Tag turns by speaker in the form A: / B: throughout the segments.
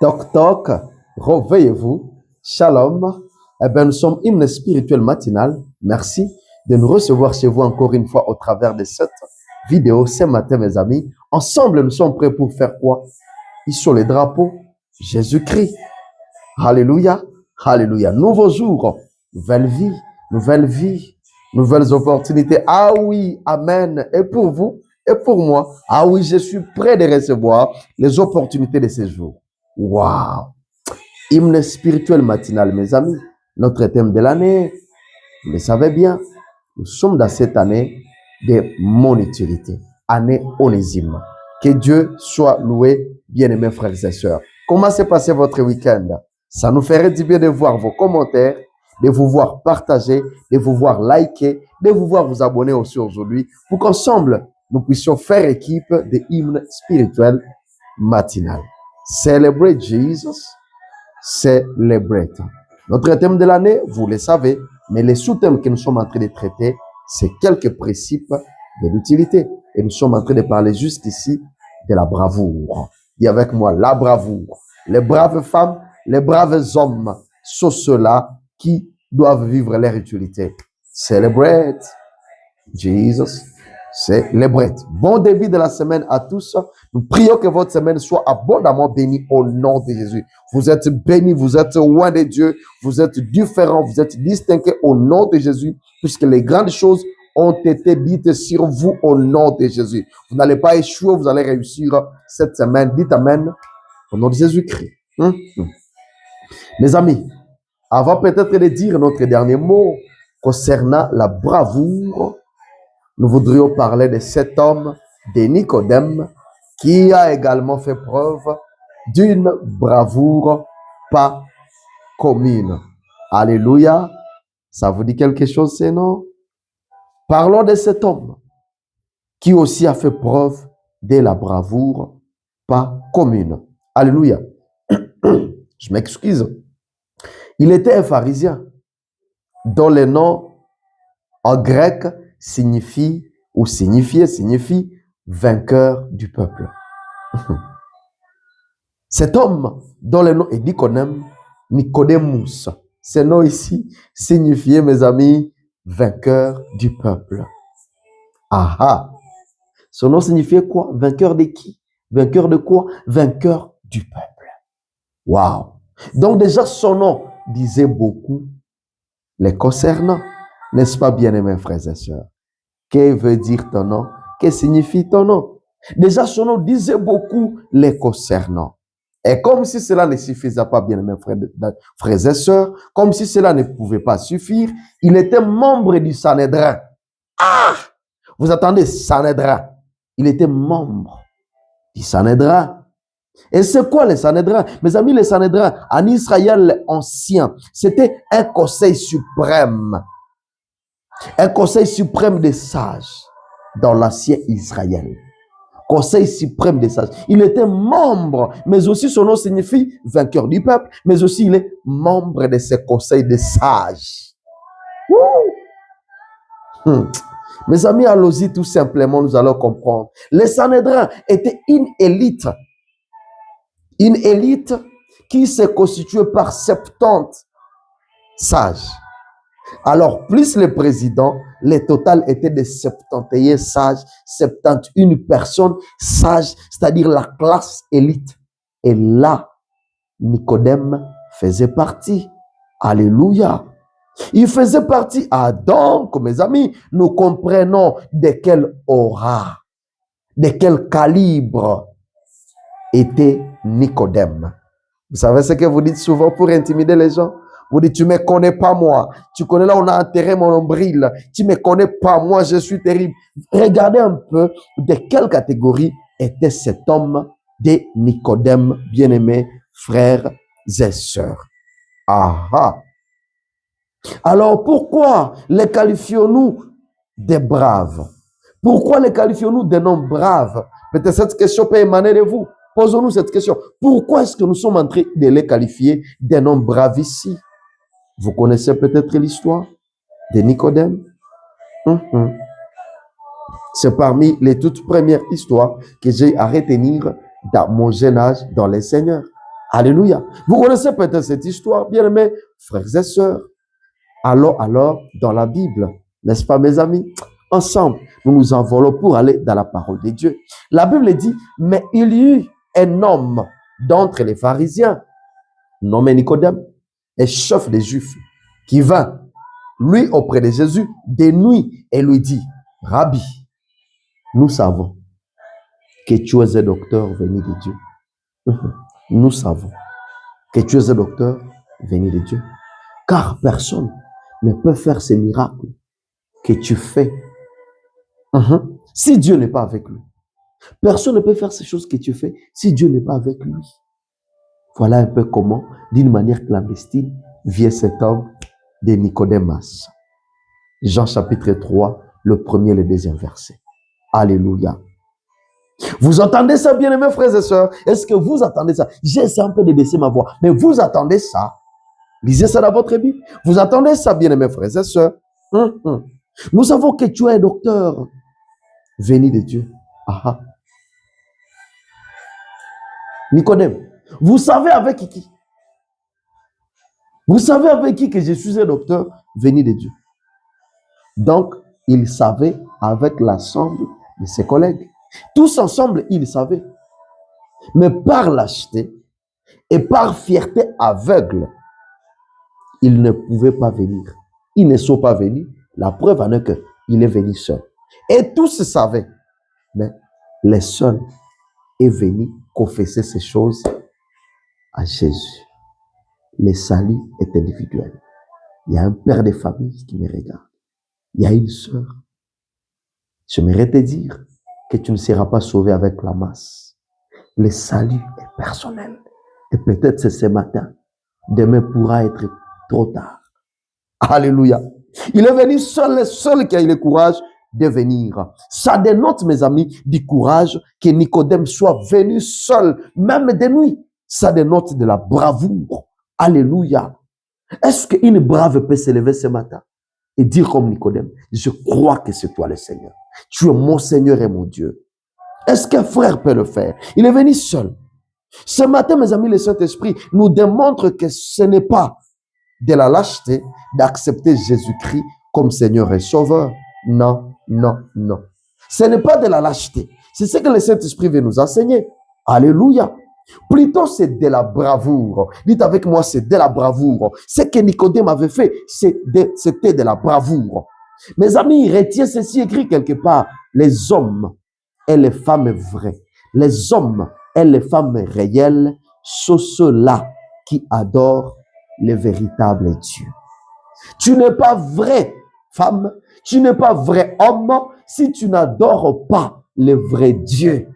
A: Toc toc, réveillez-vous. Shalom. Eh bien, nous sommes hymne spirituel matinal. Merci de nous recevoir chez vous encore une fois au travers de cette vidéo ce matin, mes amis. Ensemble, nous sommes prêts pour faire quoi? Sur les drapeaux, Jésus-Christ. Alléluia. Alléluia. Nouveau jour, nouvelle vie, nouvelles opportunités. Ah oui, amen. Et pour vous et pour moi, ah oui, je suis prêt de recevoir les opportunités de ces jours. Waouh! Hymne spirituel matinal, mes amis. Notre thème de l'année, vous le savez bien, nous sommes dans cette année de mon utilité, année Onésime. Que Dieu soit loué, bien-aimés frères et sœurs. Comment s'est passé votre week-end? Ça nous ferait du bien de voir vos commentaires, de vous voir partager, de vous voir liker, de vous voir vous abonner aussi aujourd'hui pour qu'ensemble, nous puissions faire équipe de hymnes spirituels matinal. Celebrate Jesus, celebrate. Notre thème de l'année, vous le savez, mais les sous-thèmes que nous sommes en train de traiter, c'est quelques principes de l'utilité. Et nous sommes en train de parler jusqu'ici de la bravoure. Dis avec moi, la bravoure. Les braves femmes, les braves hommes sont ceux-là qui doivent vivre leur utilité. Celebrate Jesus, celebrate. Bon début de la semaine à tous. Nous prions que votre semaine soit abondamment bénie au nom de Jésus. Vous êtes bénis, vous êtes loin de Dieu, vous êtes différents, vous êtes distingués au nom de Jésus, puisque les grandes choses ont été dites sur vous au nom de Jésus. Vous n'allez pas échouer, vous allez réussir cette semaine. Dites Amen au nom de Jésus-Christ. Mes amis, avant peut-être de dire notre dernier mot concernant la bravoure, nous voudrions parler de cet homme, de Nicodème, qui a également fait preuve d'une bravoure pas commune. Alléluia. Ça vous dit quelque chose, c'est non? Parlons de cet homme qui aussi a fait preuve de la bravoure pas commune. Alléluia. Je m'excuse. Il était un pharisien dont le nom en grec signifie vainqueur du peuple. Cet homme dont le nom est Nicodémus, ce nom ici signifiait, mes amis, vainqueur du peuple. Ah! Son nom signifiait quoi? Vainqueur de qui? Vainqueur de quoi? Vainqueur du peuple. Waouh! Donc déjà son nom disait beaucoup les concernant. N'est-ce pas, bien-aimés frères et sœurs? Que veut dire ton nom? Que signifie ton nom? Déjà son nom disait beaucoup les concernant. Et comme si cela ne suffisait pas, bien-aimés frères et sœurs, comme si cela ne pouvait pas suffire, il était membre du Sanhédrin. Ah! Vous attendez, Sanhédrin. Il était membre du Sanhédrin. Et c'est quoi le Sanhédrin? Mes amis, le Sanhédrin, en Israël ancien, c'était un conseil suprême. Un conseil suprême des sages dans l'ancien Israël. Conseil suprême des sages. Il était membre, mais aussi son nom signifie vainqueur du peuple, mais aussi il est membre de ce conseil des sages. Mes amis, allons-y tout simplement, nous allons comprendre. Les Sanhédrins étaient une élite qui se constituait par 70 sages. Alors, plus le président, le total était de 71 sages, 71 personnes sages, c'est-à-dire la classe élite. Et là, Nicodème faisait partie. Alléluia. Il faisait partie. Ah donc, mes amis, nous comprenons de quelle aura, de quel calibre était Nicodème. Vous savez ce que vous dites souvent pour intimider les gens? Vous dites, tu ne me connais pas moi. Tu connais là, on a enterré mon nombril. Tu ne me connais pas moi, je suis terrible. Regardez un peu de quelle catégorie était cet homme de Nicodème, bien-aimés frères et sœurs. Ah! Alors pourquoi les qualifions-nous des braves? Pourquoi les qualifions-nous des noms braves? Peut-être cette question peut émaner de vous. Posons-nous cette question. Pourquoi est-ce que nous sommes en train de les qualifier des noms braves ici? Vous connaissez peut-être l'histoire de Nicodème. C'est parmi les toutes premières histoires que j'ai à retenir dans mon jeune âge dans le Seigneur. Alléluia. Vous connaissez peut-être cette histoire, bien aimés frères et sœurs. Alors, dans la Bible, n'est-ce pas, mes amis? Ensemble, nous nous envolons pour aller dans la parole de Dieu. La Bible dit, mais il y eut un homme d'entre les pharisiens, nommé Nicodème, et chef des Juifs, qui vint, lui, auprès de Jésus, de nuit, et lui dit, Rabbi, nous savons que tu es un docteur venu de Dieu. Nous savons que tu es un docteur venu de Dieu. Car personne ne peut faire ces miracles que tu fais si Dieu n'est pas avec lui. Personne ne peut faire ces choses que tu fais si Dieu n'est pas avec lui. Voilà un peu comment, d'une manière clandestine, vient cet homme de Nicodémas. Jean chapitre 3, le premier et le deuxième verset. Alléluia. Vous entendez ça, bien-aimés frères et sœurs? Est-ce que vous entendez ça? J'essaie un peu de baisser ma voix, mais vous entendez ça? Lisez ça dans votre Bible. Vous entendez ça, bien-aimés frères et sœurs? Nous savons que tu es un docteur venu de Dieu. Aha. Nicodème, vous savez avec qui? Vous savez avec qui que je suis un docteur venu de Dieu? Donc, il savait avec l'ensemble de ses collègues. Tous ensemble, ils savaient. Mais par lâcheté et par fierté aveugle, ils ne pouvaient pas venir. Ils ne sont pas venus. La preuve en est qu'il est venu seul. Et tous savaient. Mais le seul est venu confesser ces choses à Jésus. Le salut est individuel. Il y a un père de famille qui me regarde. Il y a une sœur. J'aimerais te dire que tu ne seras pas sauvé avec la masse. Le salut est personnel. Et peut-être c'est ce matin. Demain pourra être trop tard. Alléluia. Il est venu seul, le seul qui a eu le courage de venir. Ça dénote, mes amis, du courage que Nicodème soit venu seul, même de nuit. Ça dénote de la bravoure. Alléluia. Est-ce qu'une brave peut se lever ce matin et dire comme Nicodème, je crois que c'est toi le Seigneur. Tu es mon Seigneur et mon Dieu. Est-ce qu'un frère peut le faire? Il est venu seul. Ce matin, mes amis, le Saint-Esprit nous démontre que ce n'est pas de la lâcheté d'accepter Jésus-Christ comme Seigneur et Sauveur. Non, non, non. Ce n'est pas de la lâcheté. C'est ce que le Saint-Esprit veut nous enseigner. Alléluia. Plutôt, c'est de la bravoure. Dites avec moi, c'est de la bravoure. Ce que Nicodème avait fait, c'était de la bravoure. Mes amis, retiens ceci écrit quelque part. Les hommes et les femmes vraies, les hommes et les femmes réelles sont ceux-là qui adorent le véritable Dieu. Tu n'es pas vraie femme, tu n'es pas vrai homme si tu n'adores pas le vrai Dieu.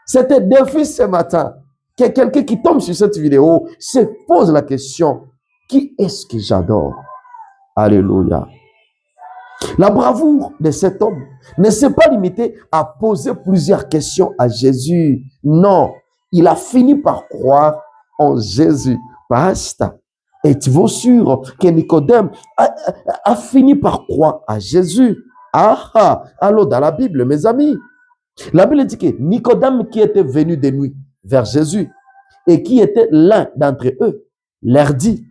A: C'est un défi ce matin que quelqu'un qui tombe sur cette vidéo se pose la question, qui est-ce que j'adore? Alléluia. La bravoure de cet homme ne s'est pas limitée à poser plusieurs questions à Jésus. Non, il a fini par croire en Jésus. Basta. Êtes-vous sûr que Nicodème a fini par croire à Jésus? Alors dans la Bible, mes amis, la Bible dit que Nicodème qui était venu de nuit vers Jésus et qui était l'un d'entre eux, leur dit,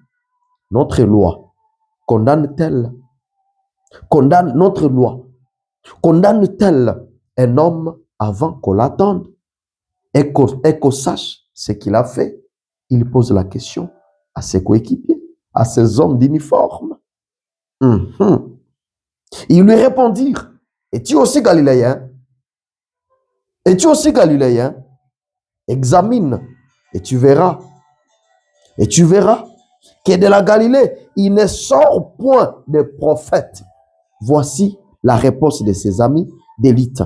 A: notre loi condamne-t-elle? Notre loi condamne-t-elle un homme avant qu'on l'attende et qu'on sache ce qu'il a fait? Il pose la question à ses coéquipiers, à ses hommes d'uniforme. Ils lui répondirent, es-tu aussi galiléen? Es-tu aussi galiléen? Examine et tu verras. Et tu verras que de la Galilée, il ne sort point de prophète. Voici la réponse de ses amis d'élite.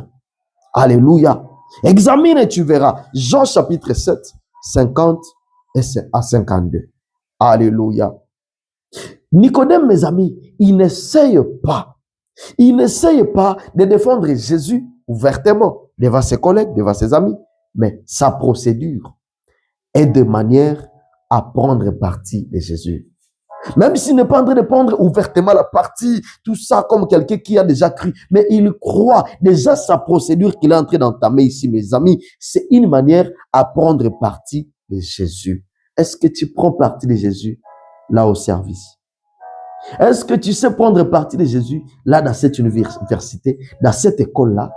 A: Alléluia. Examine et tu verras. Jean chapitre 7, 50 à 52. Alléluia. Nicodème, mes amis, il n'essaye pas de défendre Jésus ouvertement devant ses collègues, devant ses amis, mais sa procédure est de manière à prendre parti de Jésus. Même s'il n'est pas en train de prendre ouvertement la partie, tout ça comme quelqu'un qui a déjà cru, mais il croit déjà sa procédure qu'il est en train d'entamer ici, mes amis, c'est une manière à prendre parti de Jésus. est-ce que tu prends partie de Jésus là au service? Est-ce que tu sais prendre partie de Jésus là dans cette université, dans cette école-là?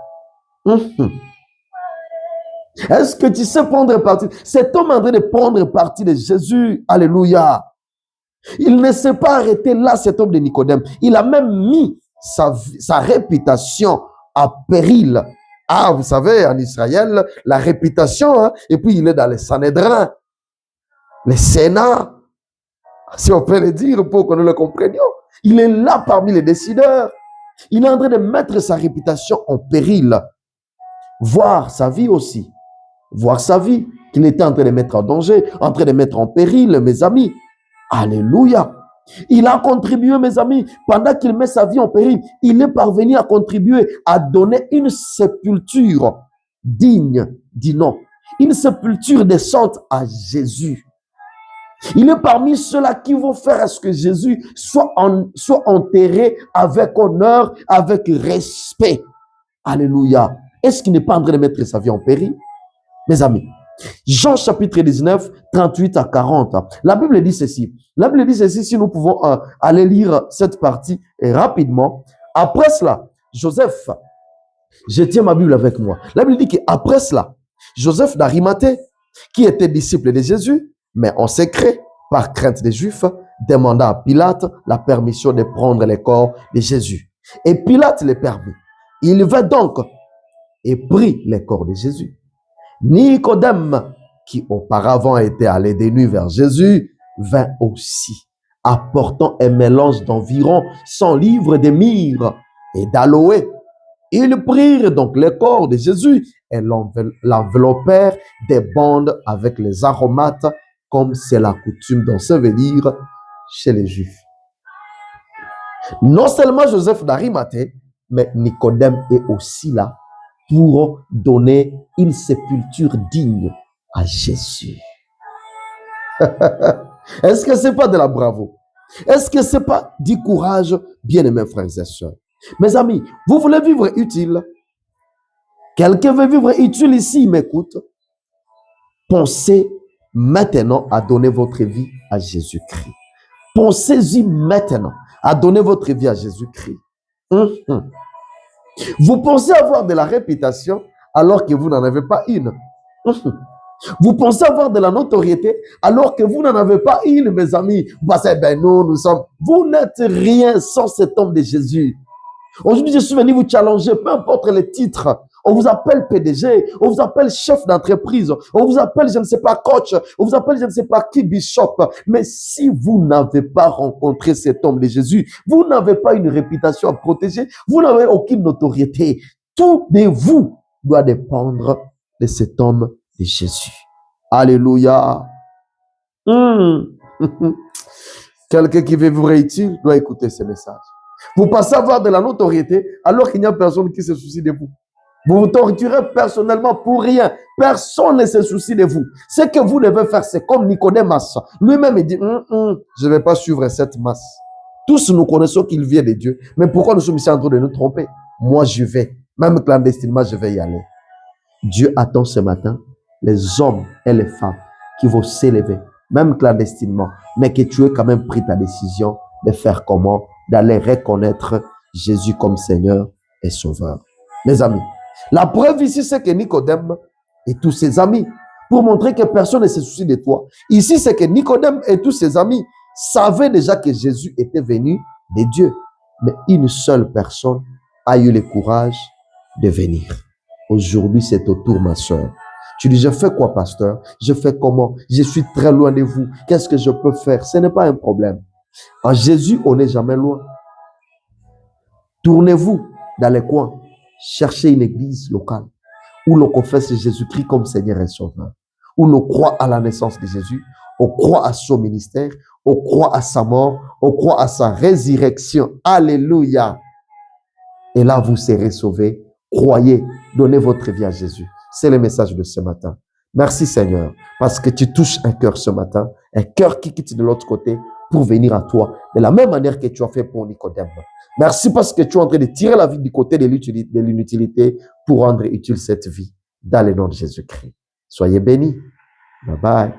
A: Est-ce que tu sais prendre partie? Cet homme est en train de prendre partie de Jésus. Alléluia. Il ne s'est pas arrêté là, cet homme de Nicodème. Il a même mis sa réputation à péril. Ah, vous savez, en Israël, la réputation, hein, et puis il est dans les Sanhédrins, les Sénats, si on peut le dire pour que nous le comprenions. Il est là parmi les décideurs. Il est en train de mettre sa réputation en péril. Voir sa vie aussi. Voir sa vie qu'il était en train de mettre en danger, en train de mettre en péril, mes amis. Alléluia. Il a contribué, mes amis, pendant qu'il met sa vie en péril, il est parvenu à contribuer à donner une sépulture digne du nom. Une sépulture décente à Jésus. Il est parmi ceux-là qui vont faire à ce que Jésus soit enterré avec honneur, avec respect. Alléluia. Est-ce qu'il n'est pas en train de mettre sa vie en péril? Mes amis, Jean chapitre 19, 38 à 40. La Bible dit ceci. La Bible dit ceci, si nous pouvons aller lire cette partie rapidement. Après cela, Joseph, je tiens ma Bible avec moi. La Bible dit qu'après cela, Joseph d'Arimathée, qui était disciple de Jésus, mais en secret, par crainte des Juifs, demanda à Pilate la permission de prendre les corps de Jésus. Et Pilate les permit. Il vint donc et prit les corps de Jésus. Nicodème, qui auparavant était allé de nuit vers Jésus, vint aussi, apportant un mélange d'environ 100 livres de myrrhe et d'aloe. Ils prirent donc les corps de Jésus et l'enveloppèrent des bandes avec les aromates, comme c'est la coutume d'ensevelir chez les Juifs. Non seulement Joseph d'Arimathée, mais Nicodème est aussi là pour donner une sépulture digne à Jésus. Est-ce que ce n'est pas de la bravo? Est-ce que ce n'est pas du courage, bien-aimés frères et sœurs? Mes amis, vous voulez vivre utile? Quelqu'un veut vivre utile ici, il m'écoute. Pensez maintenant à donner votre vie à Jésus-Christ. Pensez-y maintenant à donner votre vie à Jésus-Christ. Vous pensez avoir de la réputation alors que vous n'en avez pas une. Vous pensez avoir de la notoriété alors que vous n'en avez pas une, mes amis. Vous pensez, nous sommes... Vous n'êtes rien sans cet homme de Jésus. Aujourd'hui, je suis venu vous challenger, peu importe les titres. On vous appelle PDG, on vous appelle chef d'entreprise, on vous appelle, je ne sais pas, coach, on vous appelle, je ne sais pas qui, bishop. Mais si vous n'avez pas rencontré cet homme de Jésus, vous n'avez pas une réputation à protéger, vous n'avez aucune notoriété. Tout de vous doit dépendre de cet homme de Jésus. Alléluia. Quelqu'un qui veut vous réussir doit écouter ce message. Vous passez à avoir de la notoriété alors qu'il n'y a personne qui se soucie de vous. Vous vous torturez personnellement pour rien. Personne ne se soucie de vous. Ce que vous devez faire, c'est comme Nicodème. Lui-même, il dit, je ne vais pas suivre cette masse. Tous nous connaissons qu'il vient de Dieu. Mais pourquoi nous sommes ici en train de nous tromper? Moi, je vais. Même clandestinement, je vais y aller. Dieu attend ce matin les hommes et les femmes qui vont s'élever, même clandestinement, mais que tu aies quand même pris ta décision de faire comment? D'aller reconnaître Jésus comme Seigneur et Sauveur. Mes amis, la preuve ici, c'est que Nicodème et tous ses amis, pour montrer que personne ne se soucie de toi, ici, c'est que Nicodème et tous ses amis savaient déjà que Jésus était venu de Dieu. Mais une seule personne a eu le courage de venir. Aujourd'hui, c'est au tour, ma soeur. Tu dis, je fais quoi, pasteur? Je fais comment? Je suis très loin de vous. Qu'est-ce que je peux faire? Ce n'est pas un problème. En Jésus, on n'est jamais loin. Tournez-vous dans les coins. Cherchez une église locale où l'on confesse Jésus-Christ comme Seigneur et Sauveur. Où l'on croit à la naissance de Jésus. On croit à son ministère. On croit à sa mort. On croit à sa résurrection. Alléluia. Et là, vous serez sauvés. Croyez. Donnez votre vie à Jésus. C'est le message de ce matin. Merci Seigneur, parce que tu touches un cœur ce matin, un cœur qui quitte de l'autre côté pour venir à toi, de la même manière que tu as fait pour Nicodème. Merci parce que tu es en train de tirer la vie du côté de l'inutilité pour rendre utile cette vie, dans le nom de Jésus-Christ. Soyez bénis. Bye bye.